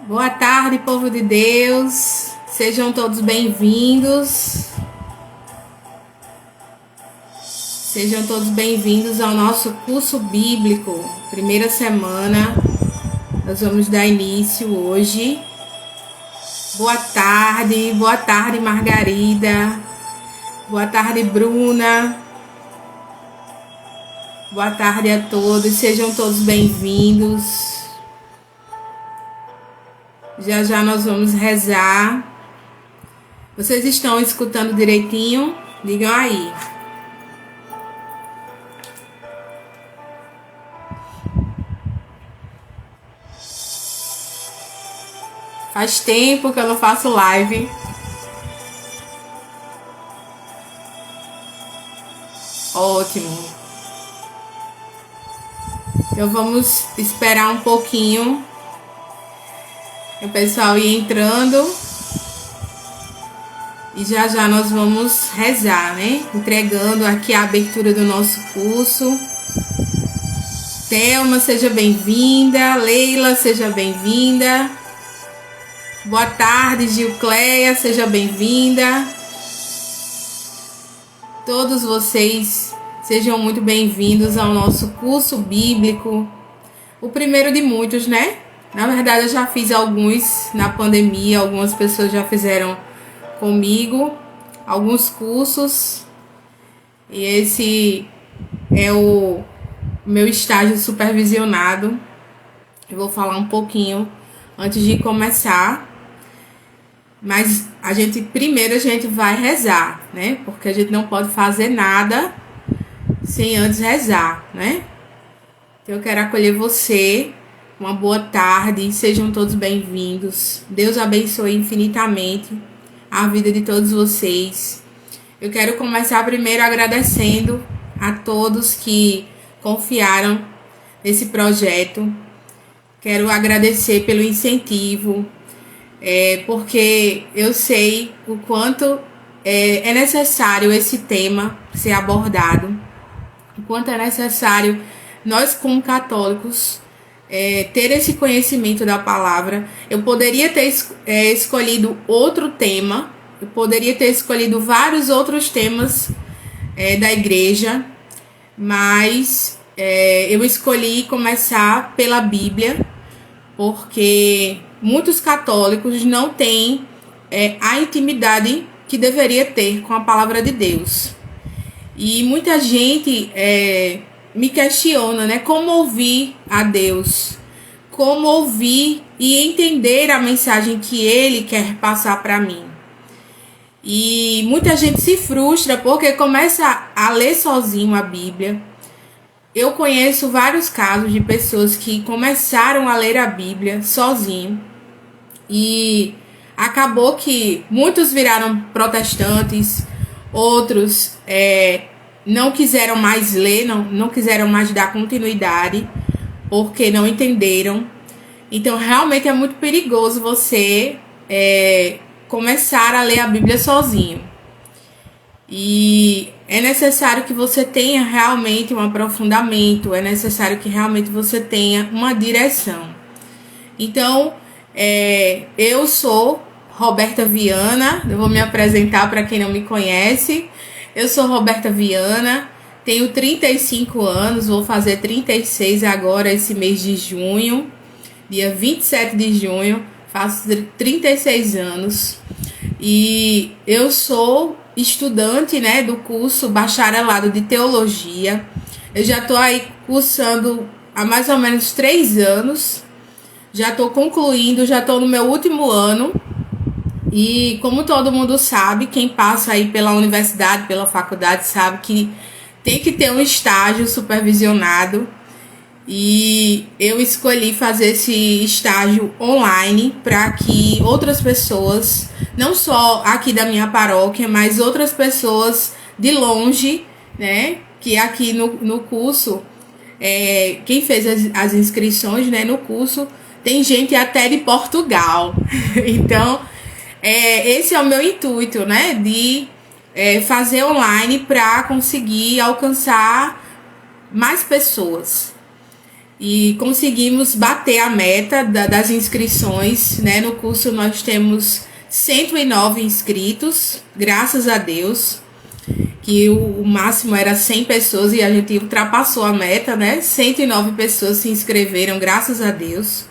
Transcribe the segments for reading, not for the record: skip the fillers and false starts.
Boa tarde, povo de Deus. Sejam todos bem-vindos. Sejam todos bem-vindos ao nosso curso bíblico. Primeira semana. Nós vamos dar início hoje. Boa tarde Margarida. Boa tarde, Bruna. Boa tarde a todos. Sejam todos bem-vindos. Já já nós vamos rezar. Vocês estão escutando direitinho? Digam aí. Faz tempo que eu não faço live. Ótimo. Então vamos esperar um pouquinho o pessoal ir entrando e já já nós vamos rezar, né? Entregando aqui a abertura do nosso curso. Thelma, seja bem-vinda. Leila, seja bem-vinda. Boa tarde, Gilcleia, seja bem-vinda. Todos vocês sejam muito bem-vindos ao nosso curso bíblico. O primeiro de muitos, né? Na verdade, eu já fiz alguns na pandemia, algumas pessoas já fizeram comigo alguns cursos. E esse é o meu estágio supervisionado. Eu vou falar um pouquinho antes de começar. Mas primeiro a gente vai rezar, né? Porque a gente não pode fazer nada sem antes rezar, né? Então eu quero acolher você. Uma boa tarde, sejam todos bem-vindos. Deus abençoe infinitamente a vida de todos vocês. Eu quero começar primeiro agradecendo a todos que confiaram nesse projeto. Quero agradecer pelo incentivo, porque eu sei o quanto é necessário esse tema ser abordado, o quanto é necessário nós, como católicos, ter esse conhecimento da palavra. Eu poderia ter escolhido outro tema, eu poderia ter escolhido vários outros temas da igreja, mas eu escolhi começar pela Bíblia, porque muitos católicos não têm a intimidade que deveria ter com a palavra de Deus. E muita gente me questiona, né? Como ouvir a Deus? Como ouvir e entender a mensagem que Ele quer passar para mim? E muita gente se frustra porque começa a ler sozinho a Bíblia. Eu conheço vários casos de pessoas que começaram a ler a Bíblia sozinho e acabou que muitos viraram protestantes, outros não quiseram mais ler, não quiseram mais dar continuidade, porque não entenderam. Então, realmente é muito perigoso você começar a ler a Bíblia sozinho. E é necessário que você tenha realmente um aprofundamento, é necessário que realmente você tenha uma direção. Então, eu sou Roberta Viana, eu vou me apresentar para quem não me conhece. Eu sou Roberta Viana, tenho 35 anos, vou fazer 36 agora esse mês de junho, dia 27 de junho, faço 36 anos. E eu sou estudante, né, do curso Bacharelado de Teologia. Eu já estou aí cursando há mais ou menos 3 anos, já estou concluindo, já estou no meu último ano. E como todo mundo sabe, quem passa aí pela universidade, pela faculdade, sabe que tem que ter um estágio supervisionado. E eu escolhi fazer esse estágio online para que outras pessoas, não só aqui da minha paróquia, mas outras pessoas de longe, né? Que aqui no curso, quem fez as inscrições, né, no curso, tem gente até de Portugal. Então, esse é o meu intuito, né? De fazer online para conseguir alcançar mais pessoas. e conseguimos bater a meta das inscrições, né? No curso nós temos 109 inscritos, graças a Deus, que o máximo era 100 pessoas e a gente ultrapassou a meta, né? 109 pessoas se inscreveram, graças a Deus.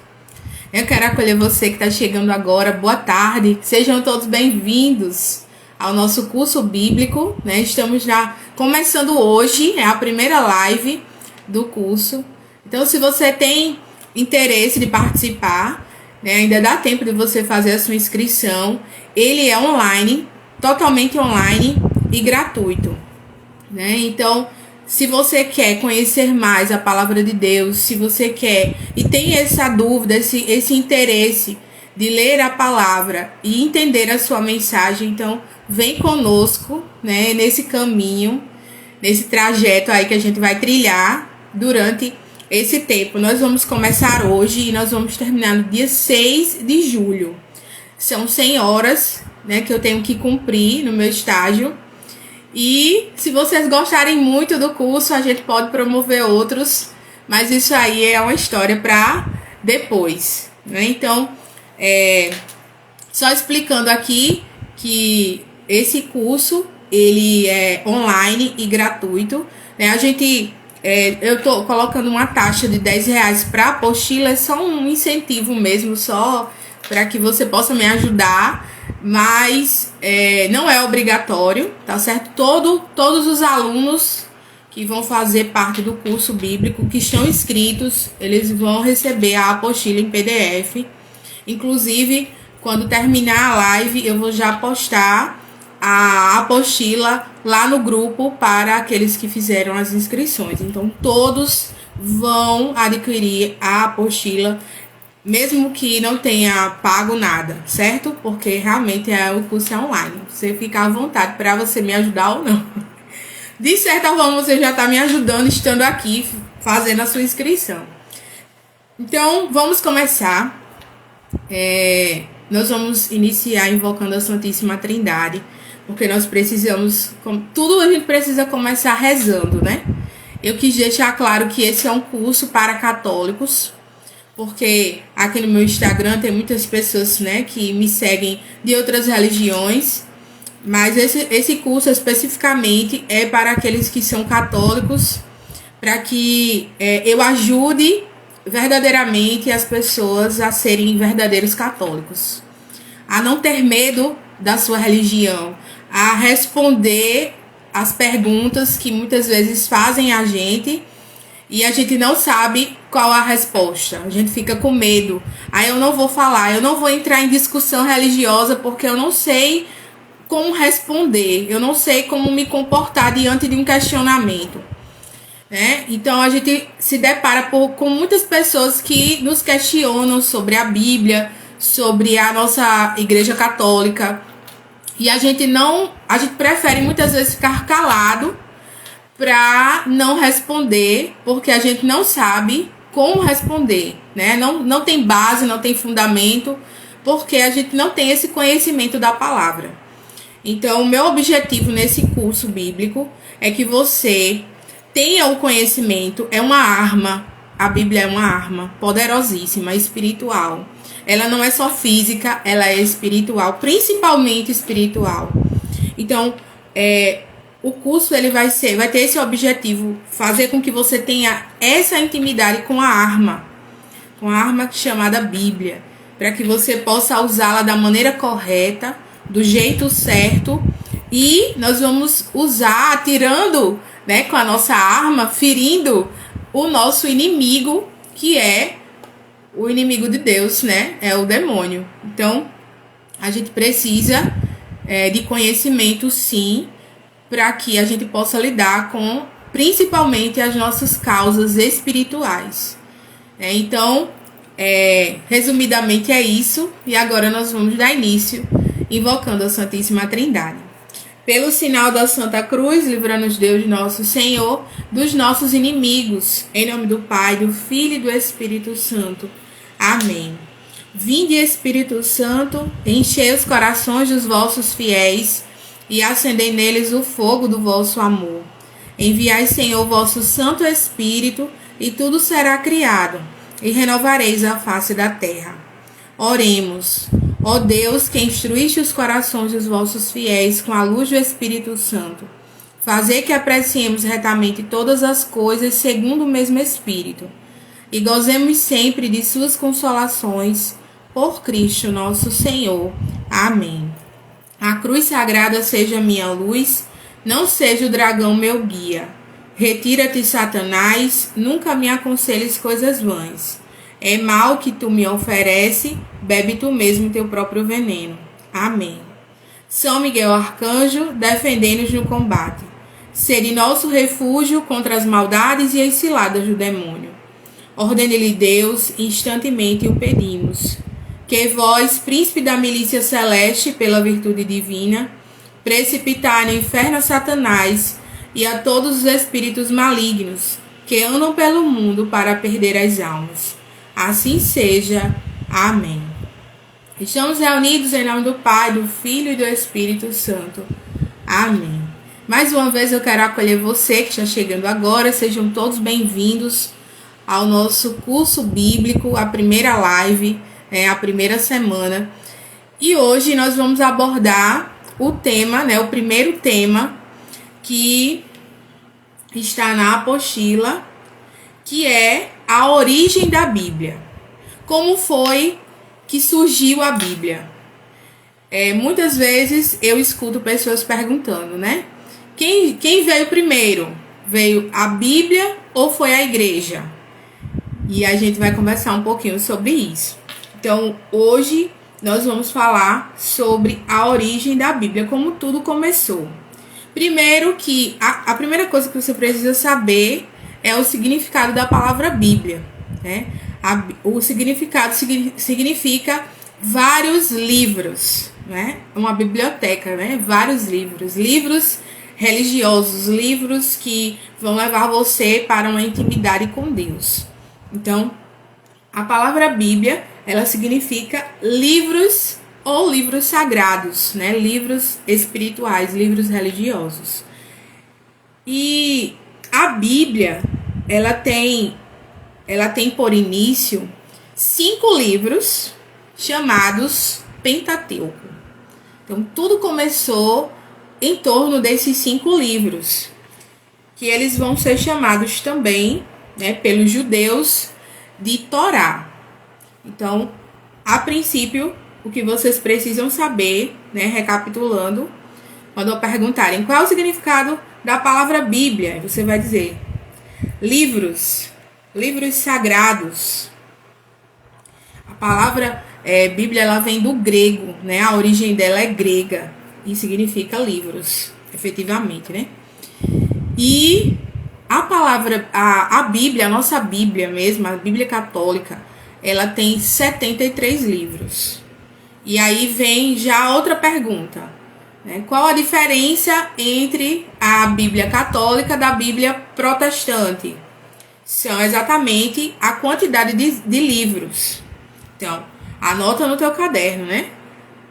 Eu quero acolher você que está chegando agora, boa tarde, sejam todos bem-vindos ao nosso curso bíblico, né? Estamos já começando hoje, é a primeira live do curso. Então, se você tem interesse de participar, né, ainda dá tempo de você fazer a sua inscrição. Ele é online, totalmente online e gratuito, né? Então, se você quer conhecer mais a palavra de Deus, se você quer e tem essa dúvida, esse interesse de ler a palavra e entender a sua mensagem, então vem conosco, né, nesse caminho, nesse trajeto aí que a gente vai trilhar durante esse tempo. Nós vamos começar hoje e nós vamos terminar no dia 6 de julho. São 100 horas, né, que eu tenho que cumprir no meu estágio. E se vocês gostarem muito do curso, a gente pode promover outros, mas isso aí é uma história para depois, né? Então, só explicando aqui que esse curso, ele é online e gratuito, né? Eu tô colocando uma taxa de R$10 para a apostila, é só um incentivo mesmo, só para que você possa me ajudar, mas não é obrigatório, tá certo? Todos os alunos que vão fazer parte do curso bíblico, que estão inscritos, eles vão receber a apostila em PDF. Inclusive, quando terminar a live, eu vou já postar a apostila lá no grupo para aqueles que fizeram as inscrições. Então, todos vão adquirir a apostila, mesmo que não tenha pago nada, certo? Porque realmente o curso é online. Você fica à vontade para você me ajudar ou não. De certa forma, você já está me ajudando estando aqui, fazendo a sua inscrição. Então, vamos começar. Nós vamos iniciar invocando a Santíssima Trindade, porque nós precisamos, tudo a gente precisa começar rezando, né? Eu quis deixar claro que esse é um curso para católicos, porque aqui no meu Instagram tem muitas pessoas, né, que me seguem de outras religiões, mas esse curso especificamente é para aqueles que são católicos, para que eu ajude verdadeiramente as pessoas a serem verdadeiros católicos, a não ter medo da sua religião, a responder as perguntas que muitas vezes fazem a gente e a gente não sabe qual a resposta, a gente fica com medo. Aí eu não vou falar, eu não vou entrar em discussão religiosa porque eu não sei como responder, eu não sei como me comportar diante de um questionamento, né? Então a gente se depara com muitas pessoas que nos questionam sobre a Bíblia, sobre a nossa Igreja Católica, e a gente prefere muitas vezes ficar calado para não responder, porque a gente não sabe como responder, né? Não tem base, não tem fundamento, porque a gente não tem esse conhecimento da palavra. Então, o meu objetivo nesse curso bíblico é que você tenha o conhecimento, é uma arma, a Bíblia é uma arma poderosíssima, espiritual. Ela não é só física, ela é espiritual, principalmente espiritual. Então, o curso ele vai ter esse objetivo, fazer com que você tenha essa intimidade com a arma chamada Bíblia, para que você possa usá-la da maneira correta, do jeito certo, e nós vamos usar atirando, né, com a nossa arma, ferindo o nosso inimigo, que é o inimigo de Deus, né? É o demônio. Então, a gente precisa de conhecimento, sim, para que a gente possa lidar com, principalmente, as nossas causas espirituais. Então, resumidamente é isso. E agora nós vamos dar início invocando a Santíssima Trindade. Pelo sinal da Santa Cruz, livra-nos Deus nosso Senhor dos nossos inimigos. Em nome do Pai, do Filho e do Espírito Santo. Amém. Vinde, Espírito Santo, enchei os corações dos vossos fiéis e acendei neles o fogo do vosso amor. Enviai, Senhor, vosso Santo Espírito, e tudo será criado, e renovareis a face da terra. Oremos. Ó Deus, que instruíste os corações dos vossos fiéis com a luz do Espírito Santo, fazei que apreciemos retamente todas as coisas segundo o mesmo Espírito, e gozemos sempre de suas consolações, por Cristo nosso Senhor. Amém. A cruz sagrada seja minha luz, não seja o dragão meu guia. Retira-te, Satanás, nunca me aconselhes coisas vãs. É mal que tu me oferece, bebe tu mesmo teu próprio veneno. Amém. São Miguel Arcanjo, defendei-nos no combate. Sede nosso refúgio contra as maldades e as ciladas do demônio. Ordene-lhe Deus, instantemente o pedimos. Que vós, príncipe da milícia celeste, pela virtude divina, precipitai no inferno a Satanás e a todos os espíritos malignos que andam pelo mundo para perder as almas. Assim seja. Amém. Estamos reunidos em nome do Pai, do Filho e do Espírito Santo. Amém. Mais uma vez eu quero acolher você que está chegando agora. Sejam todos bem-vindos ao nosso curso bíblico, a primeira live, a primeira semana. E hoje nós vamos abordar o tema, o primeiro tema que está na apostila, que é a origem da Bíblia. Como foi que surgiu a Bíblia? Muitas vezes eu escuto pessoas perguntando, Quem veio primeiro? Veio a Bíblia ou foi a igreja? E a gente vai conversar um pouquinho sobre isso. Então, hoje nós vamos falar sobre a origem da Bíblia, como tudo começou. Primeiro que a primeira coisa que você precisa saber é o significado da palavra Bíblia, O significado significa vários livros, Uma biblioteca, Vários livros. Livros religiosos, livros que vão levar você para uma intimidade com Deus. Então, a palavra Bíblia, ela significa livros ou livros sagrados, livros espirituais, livros religiosos. E a Bíblia, ela tem por início 5 livros chamados Pentateuco. Então, tudo começou em torno desses 5 livros, que eles vão ser chamados também, pelos judeus, de Torá. Então, a princípio, o que vocês precisam saber, recapitulando, quando perguntarem qual é o significado da palavra Bíblia, você vai dizer livros sagrados. A palavra Bíblia, ela vem do grego, A origem dela é grega e significa livros, efetivamente, E a palavra, a Bíblia, a nossa Bíblia mesmo, a Bíblia católica, ela tem 73 livros. E aí vem já outra pergunta, Qual a diferença entre a Bíblia católica da Bíblia protestante? São exatamente a quantidade de livros. Então, anota no teu caderno,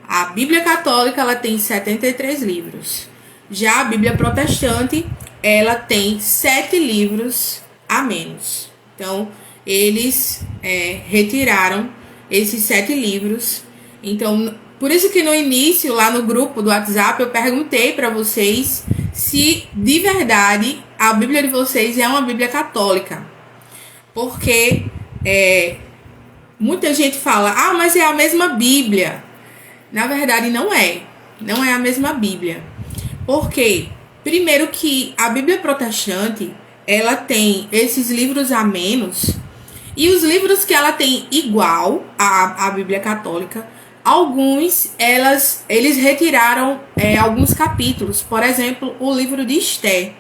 A Bíblia católica, ela tem 73 livros. Já a Bíblia protestante, ela tem 7 livros a menos. Então, eles retiraram esses 7 livros. Então, por isso que no início, lá no grupo do WhatsApp, eu perguntei para vocês se de verdade a Bíblia de vocês é uma Bíblia católica. Porque muita gente fala, mas é a mesma Bíblia. Na verdade, não é a mesma Bíblia. Porque, primeiro que a Bíblia protestante, ela tem esses livros a menos, e os livros que ela tem igual à Bíblia católica, alguns, eles retiraram alguns capítulos. Por exemplo, o livro de Esther.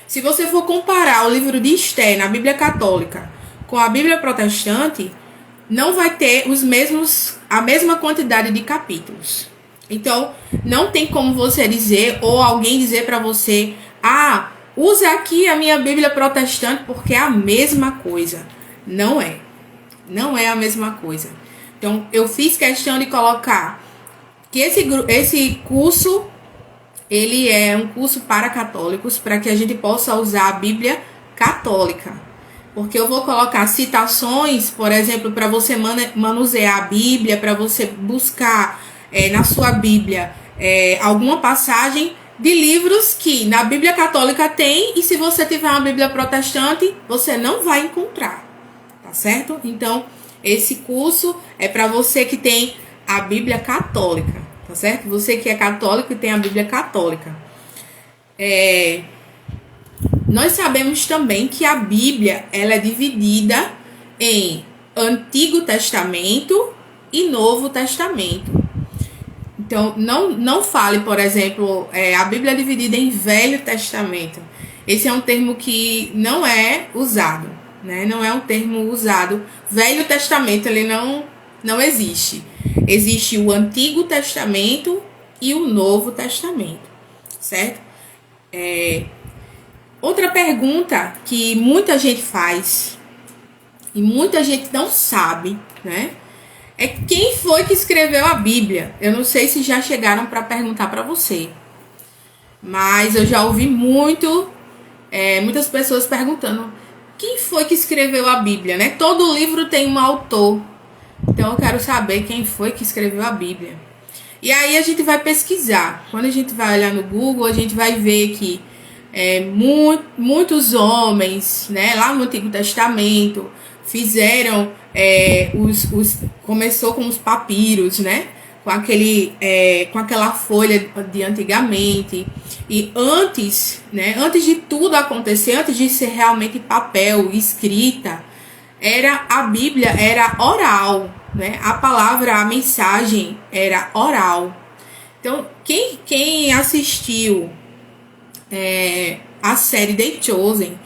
Se você for comparar o livro de Esther na Bíblia católica com a Bíblia protestante, não vai ter a mesma quantidade de capítulos. Então, não tem como você dizer, ou alguém dizer para você, usa aqui a minha Bíblia protestante porque é a mesma coisa. Não é a mesma coisa. Então, eu fiz questão de colocar que esse curso, ele é um curso para católicos, para que a gente possa usar a Bíblia católica. Porque eu vou colocar citações, por exemplo, para você manusear a Bíblia, para você buscar na sua Bíblia alguma passagem de livros que na Bíblia Católica tem, e se você tiver uma Bíblia Protestante, você não vai encontrar, tá certo? Então, esse curso é para você que tem a Bíblia Católica, tá certo? Você que é católico e tem a Bíblia Católica. Nós sabemos também que a Bíblia ela é dividida em Antigo Testamento e Novo Testamento. Então, não fale, por exemplo, a Bíblia é dividida em Velho Testamento. Esse é um termo que não é usado, né? Não é um termo usado. Velho Testamento, ele não existe. Existe o Antigo Testamento e o Novo Testamento, certo? Outra pergunta que muita gente faz e muita gente não sabe, né? É quem foi que escreveu a Bíblia. Eu não sei se já chegaram para perguntar para você, mas eu já ouvi muitas pessoas perguntando quem foi que escreveu a Bíblia, né? Todo livro tem um autor, então eu quero saber quem foi que escreveu a Bíblia. E aí a gente vai pesquisar. Quando a gente vai olhar no Google, a gente vai ver que muitos homens, né, lá no Antigo Testamento, fizeram começou com os papiros, né, com aquela folha de antigamente. E antes de tudo acontecer, antes de ser realmente papel, escrita, a Bíblia era oral, né? A palavra, a mensagem era oral. Então, quem assistiu a série The Chosen,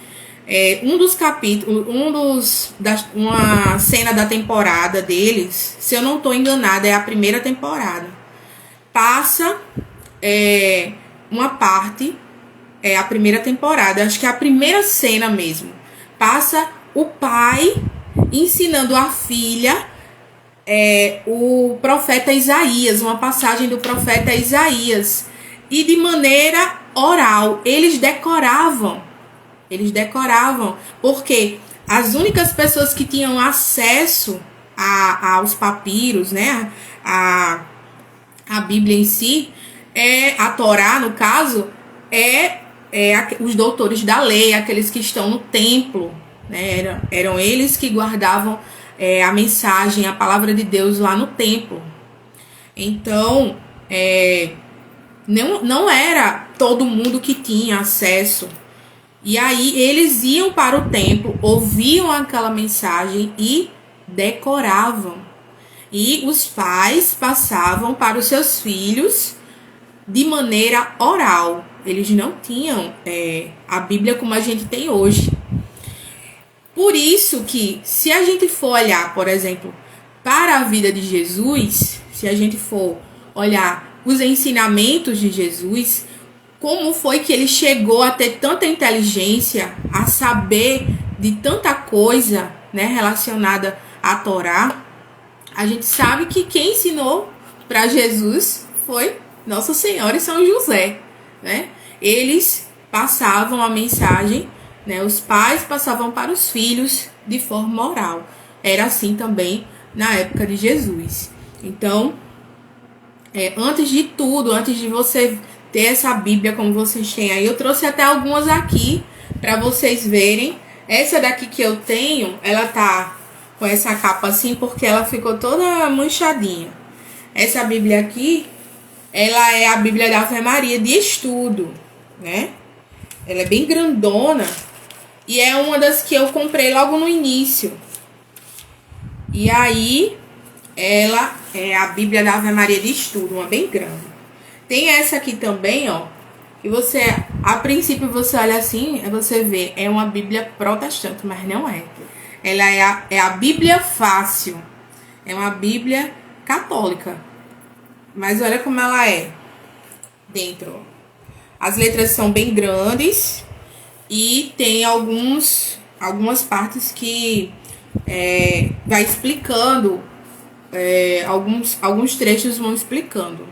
um dos capítulos, uma cena da temporada deles, se eu não estou enganada, é a primeira temporada. Passa uma parte, a primeira temporada, acho que é a primeira cena mesmo. Passa o pai ensinando a filha o profeta Isaías, uma passagem do profeta Isaías, e de maneira oral. Eles decoravam, porque as únicas pessoas que tinham acesso aos papiros, né, a Bíblia em si, a Torá, no caso, os doutores da lei, aqueles que estão no templo, né, eram eles que guardavam a mensagem, a palavra de Deus lá no templo. Então, não era todo mundo que tinha acesso. E aí eles iam para o templo, ouviam aquela mensagem e decoravam. E os pais passavam para os seus filhos de maneira oral. Eles não tinham a Bíblia como a gente tem hoje. Por isso que, se a gente for olhar, por exemplo, para a vida de Jesus, se a gente for olhar os ensinamentos de Jesus, como foi que ele chegou a ter tanta inteligência, a saber de tanta coisa, né, relacionada à Torá, a gente sabe que quem ensinou para Jesus foi Nossa Senhora e São José, né? Eles passavam a mensagem, né, os pais passavam para os filhos de forma oral. Era assim também na época de Jesus. Então, antes de tudo, antes de você ter essa Bíblia como vocês têm aí, eu trouxe até algumas aqui para vocês verem. Essa daqui que eu tenho, ela tá com essa capa assim porque ela ficou toda manchadinha. Essa Bíblia aqui, ela é a Bíblia da Ave Maria de estudo, né? Ela é bem grandona e é uma das que eu comprei logo no início. E aí, ela é a Bíblia da Ave Maria de estudo, uma bem grande. Tem essa aqui também, ó, que você, a princípio você olha assim, você vê, é uma Bíblia protestante, mas não é. Ela é a Bíblia Fácil, é uma Bíblia católica, mas olha como ela é dentro. As letras são bem grandes e tem algumas partes que vai explicando, alguns trechos vão explicando.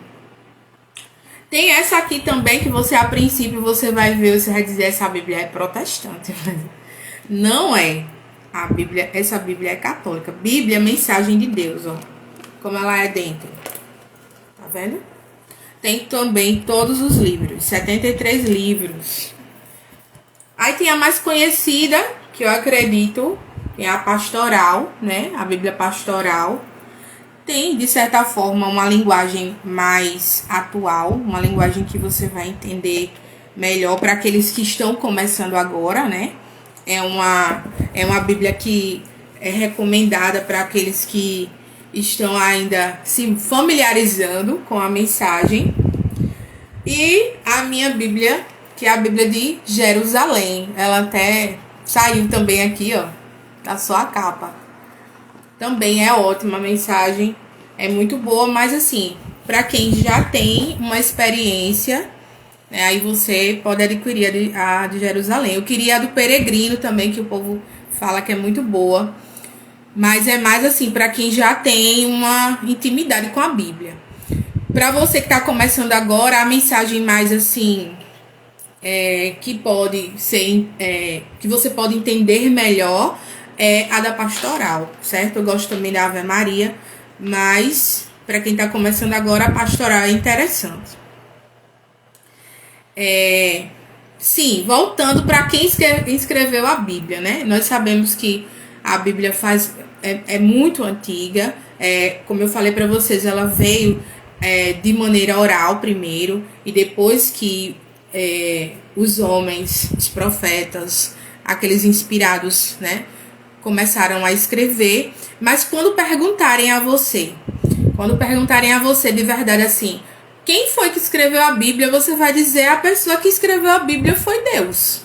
Tem essa aqui também que você, a princípio, você vai ver, você vai dizer, essa Bíblia é protestante. Não é. A Bíblia, essa Bíblia é católica. Bíblia, mensagem de Deus, ó. Como ela é dentro. Tá vendo? Tem também todos os livros, 73 livros. Aí tem a mais conhecida, que eu acredito, é a pastoral, né? A Bíblia pastoral. Tem, de certa forma, uma linguagem mais atual, uma linguagem que você vai entender melhor para aqueles que estão começando agora, né? É uma Bíblia que é recomendada para aqueles que estão ainda se familiarizando com a mensagem. E a minha Bíblia, que é a Bíblia de Jerusalém. Ela até saiu também aqui, ó. Tá só a capa. Também é ótima a mensagem. É muito boa, mas assim, para quem já tem uma experiência, né, aí você pode adquirir a de Jerusalém. Eu queria a do Peregrino também, que o povo fala que é muito boa. Mas é mais assim, para quem já tem uma intimidade com a Bíblia. Para você que está começando agora, a mensagem mais assim, que pode ser, que você pode entender melhor, é a da pastoral, certo? Eu gosto também da Ave Maria, mas para quem está começando agora, a pastoral é interessante. Sim, voltando para quem escreveu a Bíblia, né? Nós sabemos que a Bíblia é muito antiga. Como eu falei para vocês, ela veio de maneira oral primeiro, e depois que os homens, os profetas, aqueles inspirados, né, começaram a escrever. Mas quando perguntarem a você de verdade assim, quem foi que escreveu a Bíblia, você vai dizer a pessoa que escreveu a Bíblia foi Deus.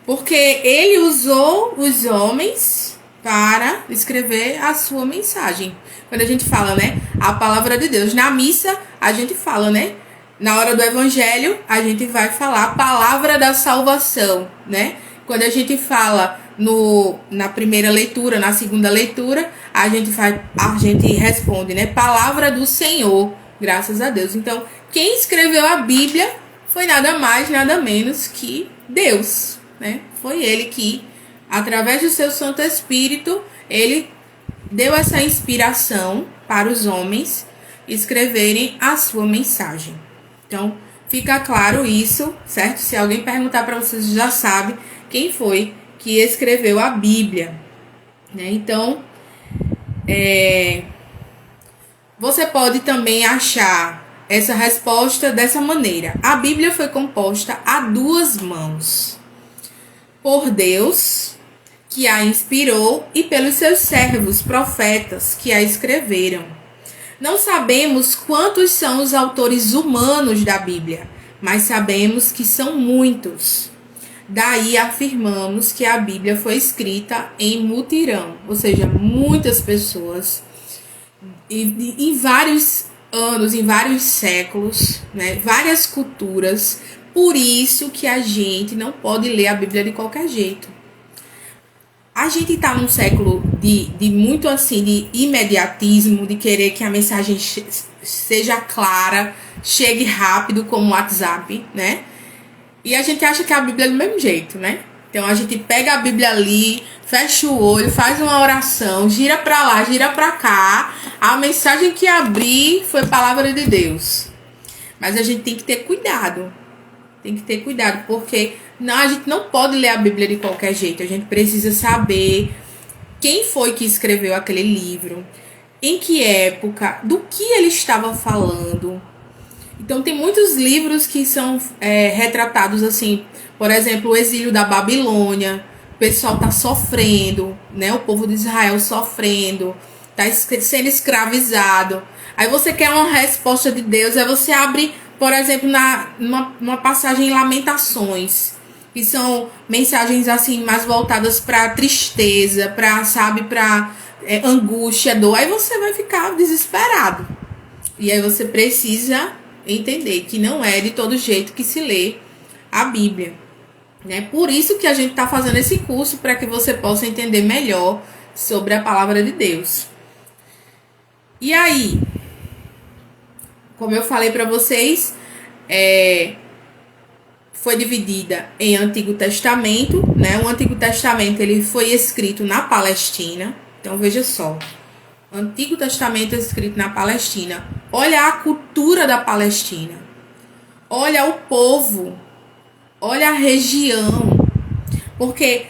Porque ele usou os homens para escrever a sua mensagem. Quando a gente fala, né, a palavra de Deus. Na missa, a gente fala, né, na hora do evangelho, a gente vai falar a palavra da salvação, né? Quando a gente fala na primeira leitura, na segunda leitura, a gente responde, né, palavra do Senhor, graças a Deus. Então, quem escreveu a Bíblia foi nada mais, nada menos que Deus, né? Foi ele que, através do seu Santo Espírito, ele deu essa inspiração para os homens escreverem a sua mensagem. Então, fica claro isso, certo? Se alguém perguntar para vocês, já sabe quem foi que escreveu a Bíblia, né? Então, você pode também achar essa resposta dessa maneira. A Bíblia foi composta a duas mãos, por Deus, que a inspirou, e pelos seus servos, profetas, que a escreveram. Não sabemos quantos são os autores humanos da Bíblia, mas sabemos que são muitos. Daí afirmamos que a Bíblia foi escrita em mutirão, ou seja, muitas pessoas, em vários anos, em vários séculos, né, várias culturas. Por isso que a gente não pode ler a Bíblia de qualquer jeito. A gente está num século de muito assim, de imediatismo, de querer que a mensagem seja clara, chegue rápido como o WhatsApp, né? E a gente acha que a Bíblia é do mesmo jeito, né? Então a gente pega a Bíblia ali, fecha o olho, faz uma oração, gira para lá, gira para cá. A mensagem que abrir foi a palavra de Deus. Mas a gente tem que ter cuidado. Tem que ter cuidado, porque a gente não pode ler a Bíblia de qualquer jeito. A gente precisa saber quem foi que escreveu aquele livro, em que época, do que ele estava falando. Então, tem muitos livros que são retratados assim, por exemplo, o exílio da Babilônia. O pessoal está sofrendo, né? O povo de Israel sofrendo, está sendo escravizado. Aí você quer uma resposta de Deus, aí você abre, por exemplo, numa passagem em Lamentações, que são mensagens assim mais voltadas para tristeza, para angústia, dor. Aí você vai ficar desesperado. E aí você precisa entender que não é de todo jeito que se lê a Bíblia, né? Por isso que a gente está fazendo esse curso, para que você possa entender melhor sobre a palavra de Deus. E aí, como eu falei para vocês, foi dividida em Antigo Testamento, né? O Antigo Testamento ele foi escrito na Palestina. Então veja só, Antigo Testamento escrito na Palestina. Olha a cultura da Palestina. Olha o povo. Olha a região. Porque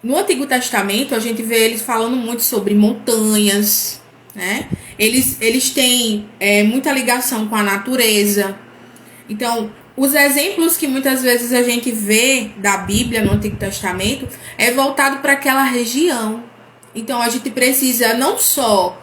no Antigo Testamento a gente vê eles falando muito sobre montanhas, né? Eles têm muita ligação com a natureza. Então, os exemplos que muitas vezes a gente vê da Bíblia no Antigo Testamento é voltado para aquela região. Então, a gente precisa não só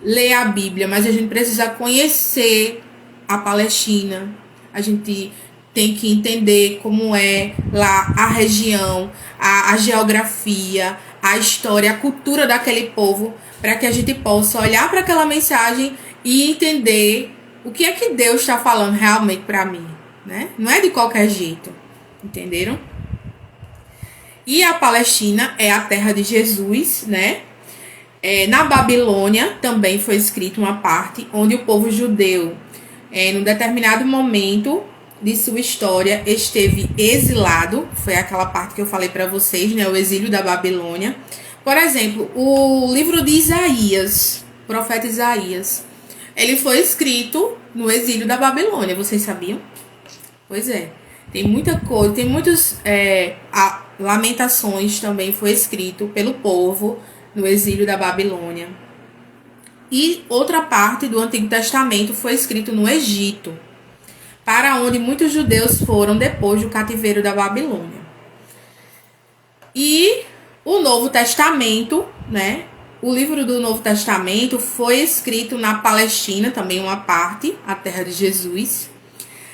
ler a Bíblia, mas a gente precisa conhecer a Palestina. A gente tem que entender como é lá a região, a geografia, a história, a cultura daquele povo, para que a gente possa olhar para aquela mensagem e entender o que é que Deus está falando realmente para mim, né? Não é de qualquer jeito, entenderam? E a Palestina é a terra de Jesus, né? Na Babilônia também foi escrita uma parte onde o povo judeu, num determinado momento de sua história, esteve exilado. Foi aquela parte que eu falei para vocês, né? O exílio da Babilônia. Por exemplo, o livro de Isaías, profeta Isaías, ele foi escrito no exílio da Babilônia. Vocês sabiam? Pois é. Tem muita coisa, tem muitos... Lamentações também foi escrito pelo povo no exílio da Babilônia. E outra parte do Antigo Testamento foi escrito no Egito, para onde muitos judeus foram depois do cativeiro da Babilônia. E o Novo Testamento, né? O livro do Novo Testamento foi escrito na Palestina, também uma parte, a terra de Jesus,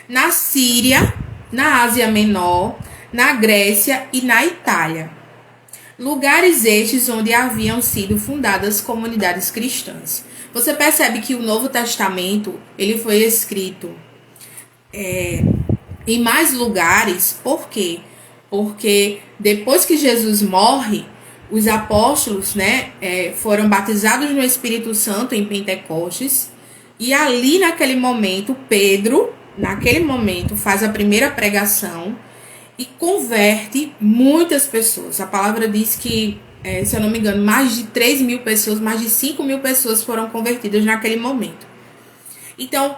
na Síria, na Ásia Menor, na Grécia e na Itália. Lugares estes onde haviam sido fundadas comunidades cristãs. Você percebe que o Novo Testamento ele foi escrito em mais lugares. Por quê? Porque depois que Jesus morre, os apóstolos, né, foram batizados no Espírito Santo em Pentecostes. E ali naquele momento, Pedro, faz a primeira pregação e converte muitas pessoas. A palavra diz que, se eu não me engano, mais de 3.000 pessoas, mais de 5.000 pessoas foram convertidas naquele momento. Então,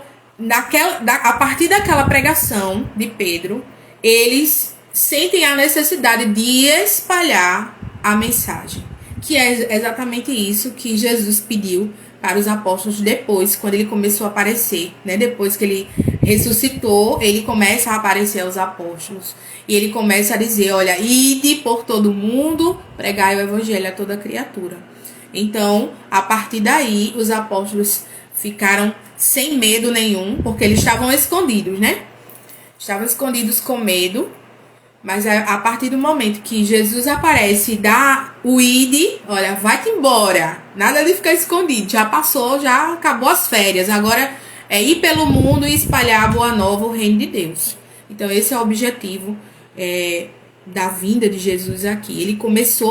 a partir daquela pregação de Pedro, eles sentem a necessidade de espalhar a mensagem, que é exatamente isso que Jesus pediu para os apóstolos depois, quando ele começou a aparecer, né? Depois que ele ressuscitou, ele começa a aparecer aos apóstolos. E ele começa a dizer, olha, ide por todo mundo, pregai o evangelho a toda criatura. Então, a partir daí, os apóstolos ficaram sem medo nenhum, porque eles estavam escondidos, né? Estavam escondidos com medo. Mas a partir do momento que Jesus aparece e dá o ide, olha, vai-te embora. Nada de ficar escondido. Já passou, já acabou as férias. Agora é ir pelo mundo e espalhar a boa nova, o reino de Deus. Então esse é o objetivo da vinda de Jesus aqui. Ele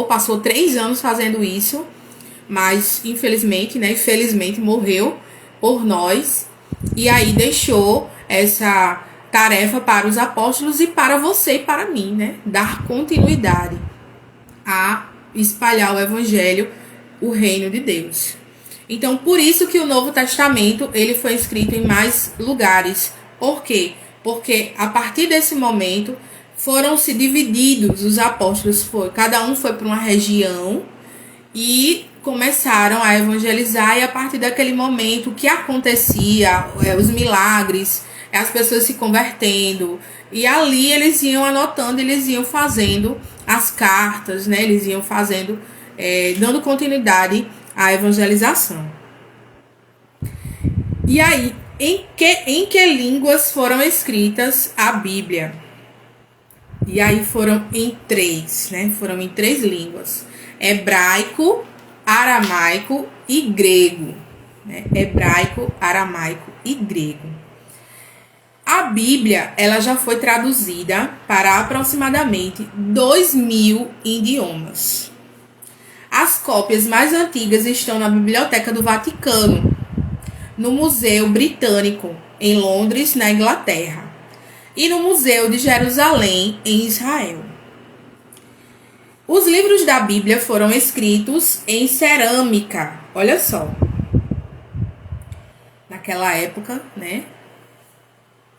passou 3 anos fazendo isso, mas infelizmente, né, felizmente morreu por nós. E aí deixou essa tarefa para os apóstolos e para você e para mim, né? Dar continuidade a espalhar o evangelho, o reino de Deus. Então, por isso que o Novo Testamento ele foi escrito em mais lugares. Por quê? Porque a partir desse momento foram se divididos os apóstolos, cada um foi para uma região e começaram a evangelizar, e a partir daquele momento o que acontecia, os milagres, as pessoas se convertendo, e ali eles iam anotando, eles iam fazendo as cartas, né? Eles iam fazendo, dando continuidade à evangelização. E aí, em que línguas foram escritas a Bíblia? E aí foram em 3, né? Foram em 3 línguas: hebraico, aramaico e grego, né? Hebraico, aramaico e grego. A Bíblia, ela já foi traduzida para aproximadamente 2.000 idiomas. As cópias mais antigas estão na Biblioteca do Vaticano, no Museu Britânico, em Londres, na Inglaterra. e no Museu de Jerusalém, em Israel. Os livros da Bíblia foram escritos em cerâmica. Olha só. Naquela época, né?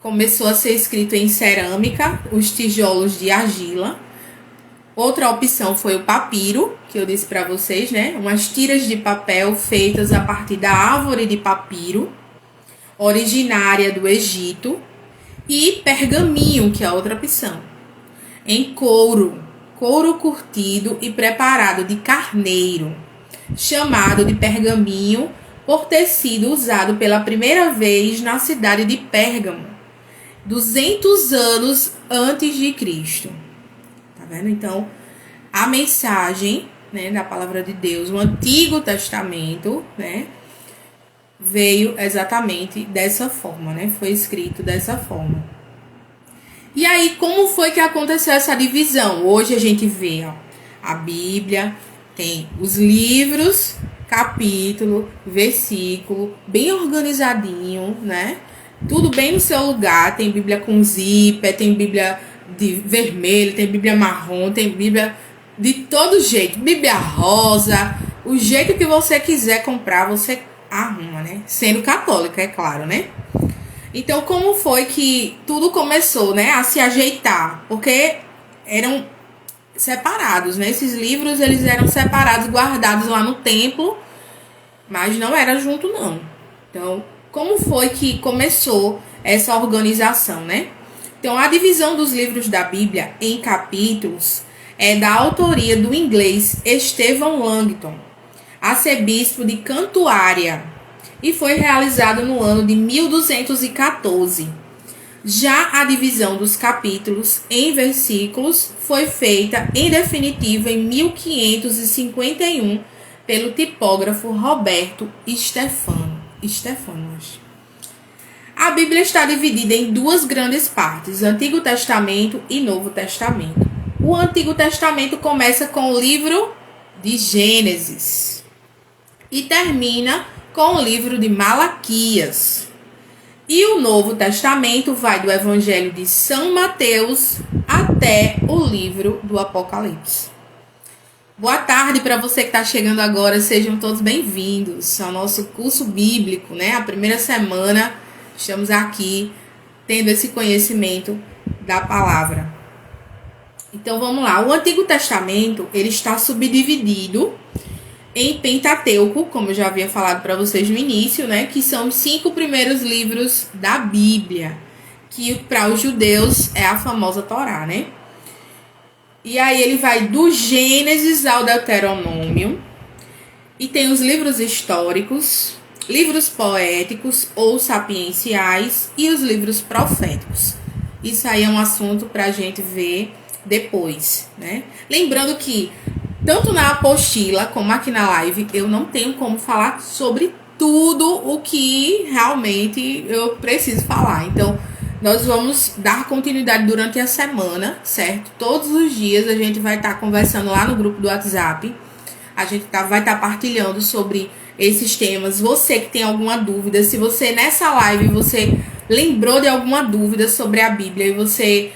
Começou a ser escrito em cerâmica, os tijolos de argila. Outra opção foi o papiro, que eu disse para vocês, né? Umas tiras de papel feitas a partir da árvore de papiro, originária do Egito. E pergaminho, que é outra opção. Em couro curtido e preparado de carneiro, chamado de pergaminho por ter sido usado pela primeira vez na cidade de Pérgamo, 200 anos antes de Cristo. Tá vendo? Então, a mensagem, né, da palavra de Deus, o Antigo Testamento, né, veio exatamente dessa forma, né? Foi escrito dessa forma. E aí, como foi que aconteceu essa divisão? Hoje a gente vê, ó, a Bíblia tem os livros, capítulo, versículo, bem organizadinho, né? Tudo bem no seu lugar. Tem Bíblia com zíper, tem Bíblia de vermelho, tem Bíblia marrom, tem Bíblia de todo jeito. Bíblia rosa, o jeito que você quiser comprar, você arruma, né? Sendo católica, é claro, né? Então, como foi que tudo começou, né, a se ajeitar? Porque eram separados, né? Esses livros, eles eram separados, guardados lá no templo, mas não era junto, não. Então, como foi que começou essa organização, né? Então, a divisão dos livros da Bíblia em capítulos é da autoria do inglês Stephen Langton, arcebispo de Cantuária, e foi realizado no ano de 1214. Já a divisão dos capítulos em versículos foi feita em definitivo em 1551 pelo tipógrafo Roberto Stefano. A Bíblia está dividida em duas grandes partes, Antigo Testamento e Novo Testamento. O Antigo Testamento começa com o livro de Gênesis e termina com o livro de Malaquias. E o Novo Testamento vai do Evangelho de São Mateus até o livro do Apocalipse. Boa tarde para você que está chegando agora, sejam todos bem-vindos ao nosso curso bíblico, né? A primeira semana estamos aqui tendo esse conhecimento da palavra. Então vamos lá, o Antigo Testamento ele está subdividido em Pentateuco, como eu já havia falado para vocês no início, né? Que são os 5 primeiros livros da Bíblia, que para os judeus é a famosa Torá, né? E aí ele vai do Gênesis ao Deuteronômio, e tem os livros históricos, livros poéticos ou sapienciais e os livros proféticos. Isso aí é um assunto para a gente ver depois, né? Lembrando que tanto na apostila como aqui na live, eu não tenho como falar sobre tudo o que realmente eu preciso falar. Então, nós vamos dar continuidade durante a semana, certo? Todos os dias a gente vai estar conversando lá no grupo do WhatsApp. A gente vai estar partilhando sobre esses temas. Você que tem alguma dúvida, se você nessa live você lembrou de alguma dúvida sobre a Bíblia e você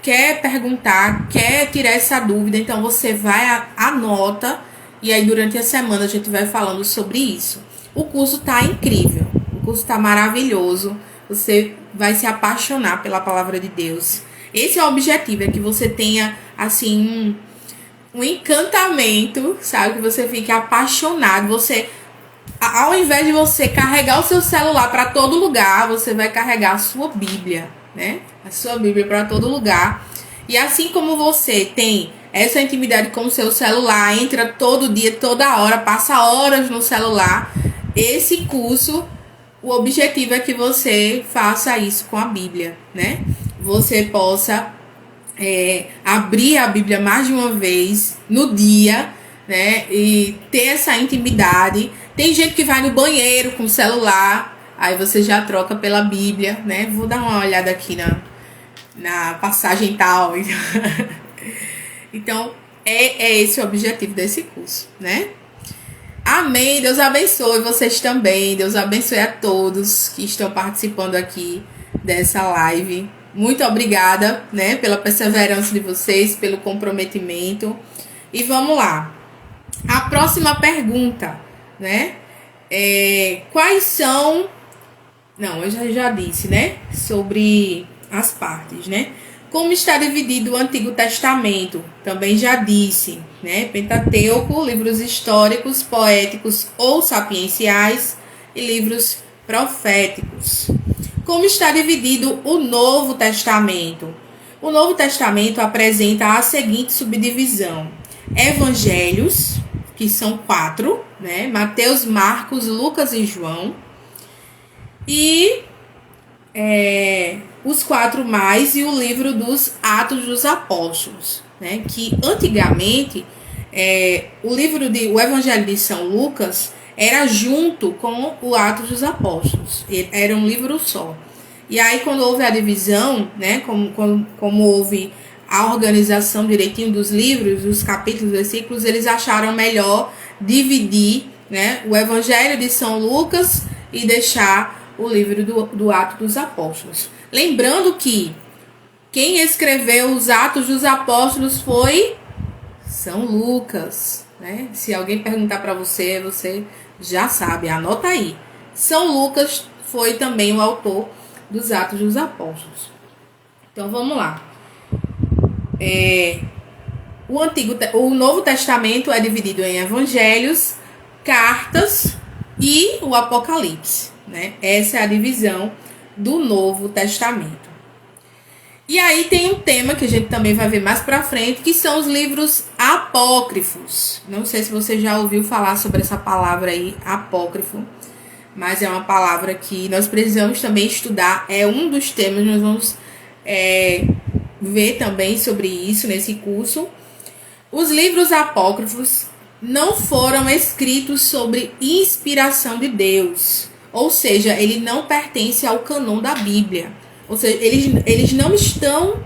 quer perguntar, quer tirar essa dúvida, então você vai, anota, e aí durante a semana a gente vai falando sobre isso. O curso tá incrível, o curso tá maravilhoso, você vai se apaixonar pela palavra de Deus. Esse é o objetivo, é que você tenha, assim, um encantamento, sabe? Que você fique apaixonado, você, ao invés de você carregar o seu celular para todo lugar, você vai carregar a sua Bíblia, né? A sua Bíblia para todo lugar. E assim como você tem essa intimidade com o seu celular, entra todo dia, toda hora, passa horas no celular, esse curso, o objetivo é que você faça isso com a Bíblia, né? Você possa abrir a Bíblia mais de uma vez no dia, né? E ter essa intimidade. Tem gente que vai no banheiro com o celular, aí você já troca pela Bíblia, né? Vou dar uma olhada aqui na passagem tal. Então, é esse o objetivo desse curso, né? Amém. Deus abençoe vocês também. Deus abençoe a todos que estão participando aqui dessa live, Muito obrigada, né, pela perseverança de vocês, pelo comprometimento. E vamos lá. A próxima pergunta, né? Quais são... Não, eu já disse, né? Sobre as partes, né? Como está dividido o Antigo Testamento? Também já disse, né? Pentateuco, livros históricos, poéticos ou sapienciais e livros proféticos. Como está dividido o Novo Testamento? O Novo Testamento apresenta a seguinte subdivisão: Evangelhos, que são 4, né? Mateus, Marcos, Lucas e João. E os 4 mais e o livro dos Atos dos Apóstolos, né? Que antigamente o Evangelho de São Lucas era junto com o Atos dos Apóstolos, era um livro só. E aí, quando houve a divisão, né? Como houve a organização direitinho dos livros, dos capítulos, versículos, eles acharam melhor dividir, né, o Evangelho de São Lucas e deixar o livro do Atos dos Apóstolos. Lembrando que quem escreveu os Atos dos Apóstolos foi São Lucas, né? Se alguém perguntar para você, você já sabe, anota aí. São Lucas foi também o autor dos Atos dos Apóstolos. Então vamos lá. O Novo Testamento é dividido em evangelhos, cartas e o Apocalipse, né? Essa é a divisão do Novo Testamento. E aí tem um tema que a gente também vai ver mais pra frente, que são os livros apócrifos. Não sei se você já ouviu falar sobre essa palavra aí, apócrifo, mas é uma palavra que nós precisamos também estudar. É um dos temas, nós vamos ver também sobre isso nesse curso. Os livros apócrifos não foram escritos sobre inspiração de Deus, ou seja, ele não pertence ao cânon da Bíblia, ou seja, eles não estão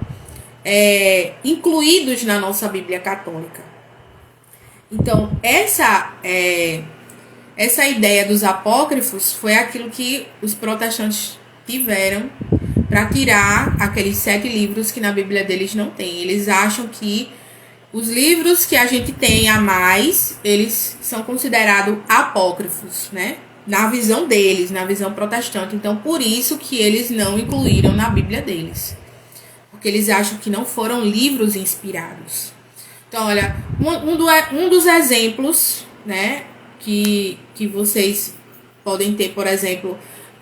incluídos na nossa Bíblia católica. Então, essa ideia dos apócrifos foi aquilo que os protestantes tiveram para tirar aqueles 7 livros que na Bíblia deles não tem. Eles acham que os livros que a gente tem a mais, eles são considerados apócrifos, né? Na visão deles, na visão protestante. Então, por isso que eles não incluíram na Bíblia deles. Porque eles acham que não foram livros inspirados. Então, olha, um dos exemplos, né, que vocês podem ter, por exemplo,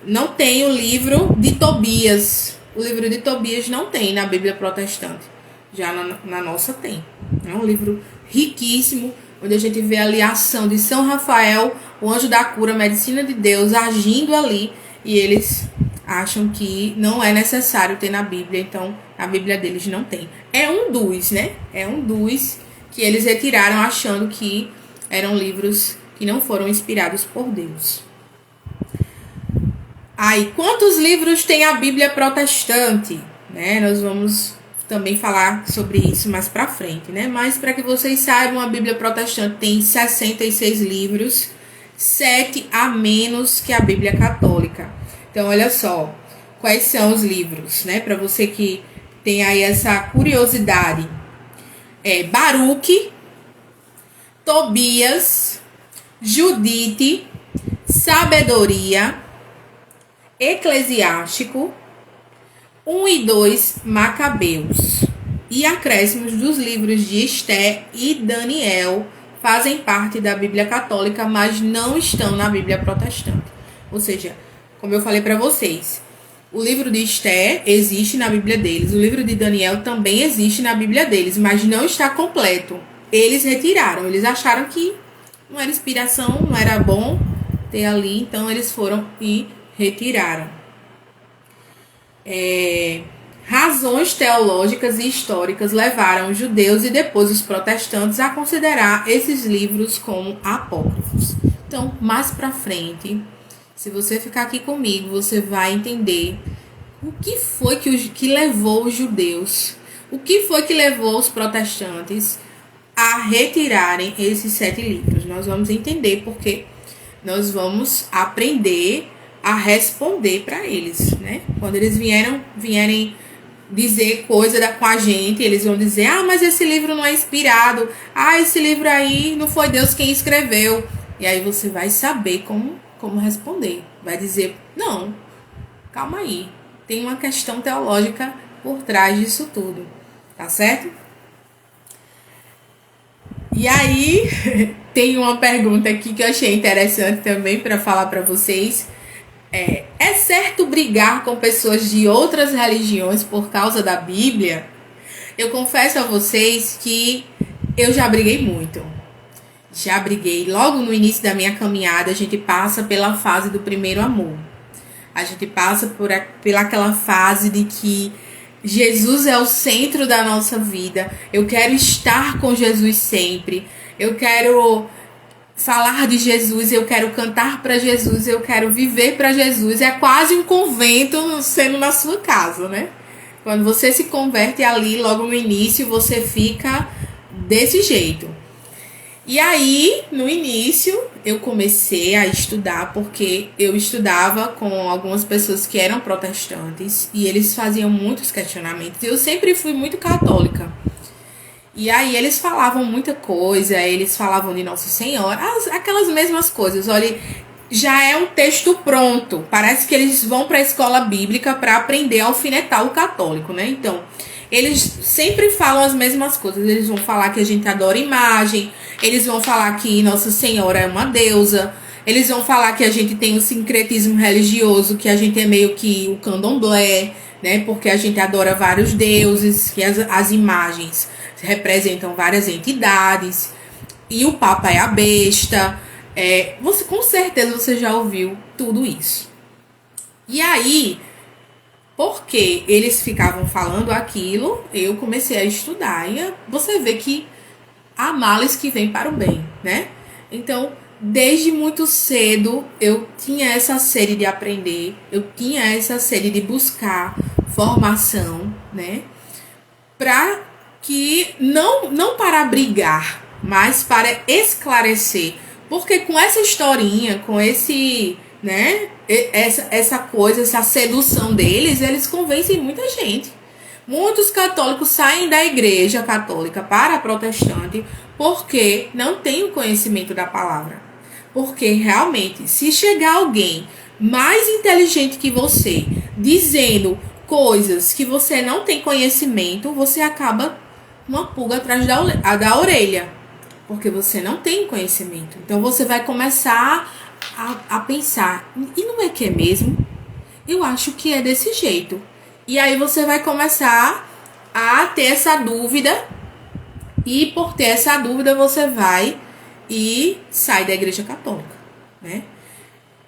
não tem o livro de Tobias. O livro de Tobias não tem na Bíblia protestante. Já na nossa tem. É um livro riquíssimo, onde a gente vê ali a ação de São Rafael, o anjo da cura, a medicina de Deus, agindo ali. E eles acham que não é necessário ter na Bíblia, então a Bíblia deles não tem. É um dos, né? É um dos que eles retiraram achando que eram livros que não foram inspirados por Deus. Aí, quantos livros tem a Bíblia protestante? Né? Nós vamos também falar sobre isso mais pra frente, né? Mas para que vocês saibam, a Bíblia protestante tem 66 livros, 7 a menos que a Bíblia católica. Então, olha só, quais são os livros, né? Para você que tem aí essa curiosidade. Baruque, Tobias, Judite, Sabedoria, Eclesiástico, 1 e 2 Macabeus. E acréscimos dos livros de Esté e Daniel fazem parte da Bíblia católica, mas não estão na Bíblia protestante. Ou seja, como eu falei para vocês, o livro de Esté existe na Bíblia deles, o livro de Daniel também existe na Bíblia deles, mas não está completo. Eles retiraram, eles acharam que não era inspiração, não era bom ter ali, então eles foram e retiraram. Razões teológicas e históricas levaram os judeus e depois os protestantes a considerar esses livros como apócrifos. Então, mais pra frente, se você ficar aqui comigo, você vai entender o que foi que levou os judeus, o que foi que levou os protestantes a retirarem esses 7 livros. Nós vamos entender porque nós vamos aprender a responder para eles, né? Quando eles vierem dizer coisa com a gente, eles vão dizer, ah, mas esse livro não é inspirado, ah, esse livro aí não foi Deus quem escreveu. E aí você vai saber como responder. Vai dizer, não, calma aí, tem uma questão teológica por trás disso tudo, tá certo? E aí, tem uma pergunta aqui que eu achei interessante também para falar para vocês. É certo brigar com pessoas de outras religiões por causa da Bíblia? Eu confesso a vocês que eu já briguei muito. Já briguei. Logo no início da minha caminhada, a gente passa pela fase do primeiro amor. A gente passa pela aquela fase de que Jesus é o centro da nossa vida. Eu quero estar com Jesus sempre. Eu quero falar de Jesus, eu quero cantar para Jesus, eu quero viver para Jesus. É quase um convento sendo na sua casa, né? Quando você se converte ali, logo no início, você fica desse jeito. E aí, no início, eu comecei a estudar, porque eu estudava com algumas pessoas que eram protestantes e eles faziam muitos questionamentos. Eu sempre fui muito católica. E aí eles falavam muita coisa, eles falavam de Nossa Senhora, aquelas mesmas coisas. Olha, já é um texto pronto. Parece que eles vão para a escola bíblica para aprender a alfinetar o católico, né? Então, eles sempre falam as mesmas coisas. Eles vão falar que a gente adora imagem, eles vão falar que Nossa Senhora é uma deusa, eles vão falar que a gente tem um sincretismo religioso, que a gente é meio que o candomblé, né? Porque a gente adora vários deuses, que as imagens representam várias entidades, e o Papa é a besta. Você com certeza você já ouviu tudo isso. E aí, porque eles ficavam falando aquilo, eu comecei a estudar. E você vê que há males que vêm para o bem, né? Então, desde muito cedo, eu tinha essa sede de aprender, eu tinha essa sede de buscar formação, né? Para que não para brigar, mas para esclarecer. Porque com essa historinha, com esse, né, essa coisa, essa sedução deles, eles convencem muita gente. Muitos católicos saem da igreja católica para a protestante porque não têm o conhecimento da palavra. Porque realmente, se chegar alguém mais inteligente que você, dizendo coisas que você não tem conhecimento, você acaba uma pulga atrás da orelha, porque você não tem conhecimento. Então você vai começar a pensar, e não é que é mesmo? Eu acho que é desse jeito. E aí você vai começar a ter essa dúvida, e por ter essa dúvida você vai e sai da igreja católica, né?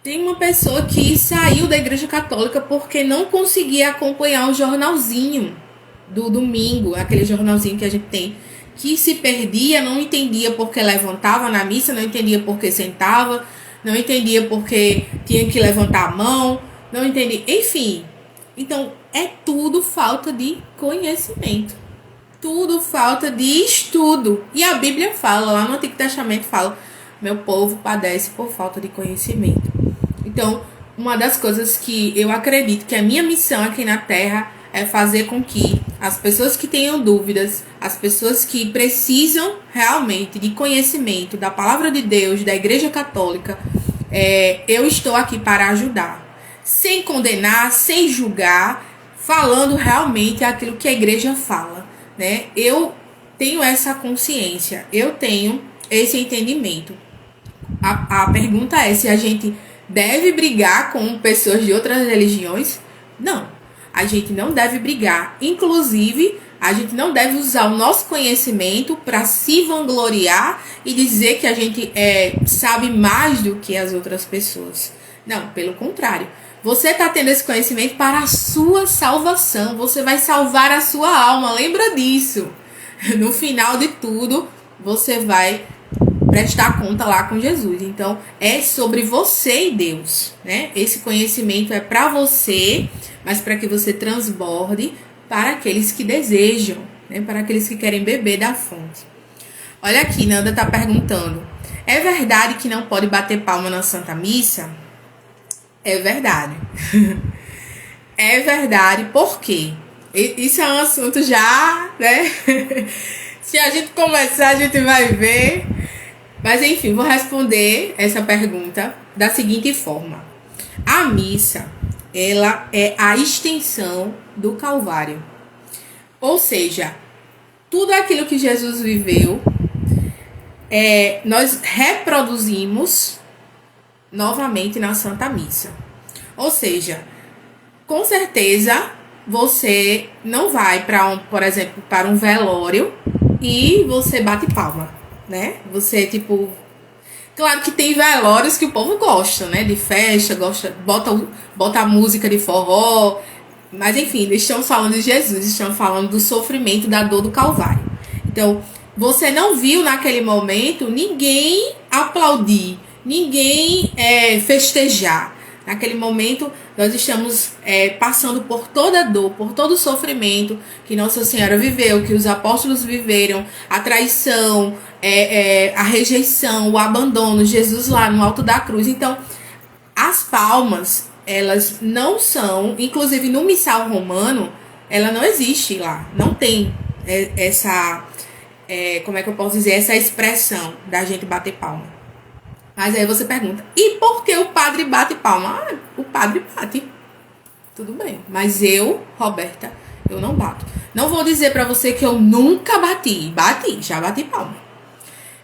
Tem uma pessoa que saiu da igreja católica porque não conseguia acompanhar o jornalzinho do domingo, aquele jornalzinho que a gente tem, que se perdia, não entendia porque levantava na missa, não entendia porque sentava, não entendia porque tinha que levantar a mão, não entendia, enfim. Então, é tudo falta de conhecimento, tudo falta de estudo. E a Bíblia fala, lá no Antigo Testamento fala, meu povo padece por falta de conhecimento. Então, uma das coisas que eu acredito que a minha missão aqui na Terra é fazer com que as pessoas que tenham dúvidas, as pessoas que precisam realmente de conhecimento da palavra de Deus, da Igreja Católica, eu estou aqui para ajudar. Sem condenar, sem julgar, falando realmente aquilo que a igreja fala, né? Eu tenho essa consciência, eu tenho esse entendimento. A pergunta é se a gente deve brigar com pessoas de outras religiões? Não, a gente não deve brigar. Inclusive, a gente não deve usar o nosso conhecimento para se vangloriar e dizer que a gente sabe mais do que as outras pessoas. Não, pelo contrário. Você está tendo esse conhecimento para a sua salvação. Você vai salvar a sua alma. Lembra disso. No final de tudo, você vai prestar conta lá com Jesus. Então, é sobre você e Deus, né? Esse conhecimento é para você, mas para que você transborde para aqueles que desejam, né? Para aqueles que querem beber da fonte. Olha aqui, Nanda está perguntando. É verdade que não pode bater palma na Santa Missa? É verdade. É verdade, por quê? Isso é um assunto já, né? Se a gente começar, a gente vai ver. Mas enfim, vou responder essa pergunta da seguinte forma. A missa, ela é a extensão do Calvário. Ou seja, tudo aquilo que Jesus viveu, nós reproduzimos novamente na Santa Missa. Ou seja, com certeza você não vai por exemplo, para um velório e você bate palma, né? Você, tipo... Claro que tem velórios que o povo gosta, né? De festa, bota a música de forró. Mas enfim, eles estão falando de Jesus, estão falando do sofrimento, da dor do Calvário. Então, você não viu naquele momento ninguém aplaudir, ninguém festejar. Naquele momento, nós estamos passando por toda a dor, por todo o sofrimento que Nossa Senhora viveu, que os apóstolos viveram, a traição, a rejeição, o abandono, Jesus lá no alto da cruz. Então, as palmas, elas não são, inclusive no missal romano, ela não existe lá, não tem essa, como é que eu posso dizer, essa expressão da gente bater palma. Mas aí você pergunta, e por que o padre bate palma? Ah, o padre bate. Tudo bem. Mas eu, Roberta, eu não bato. Não vou dizer pra você que eu nunca bati. Bati, já bati palma.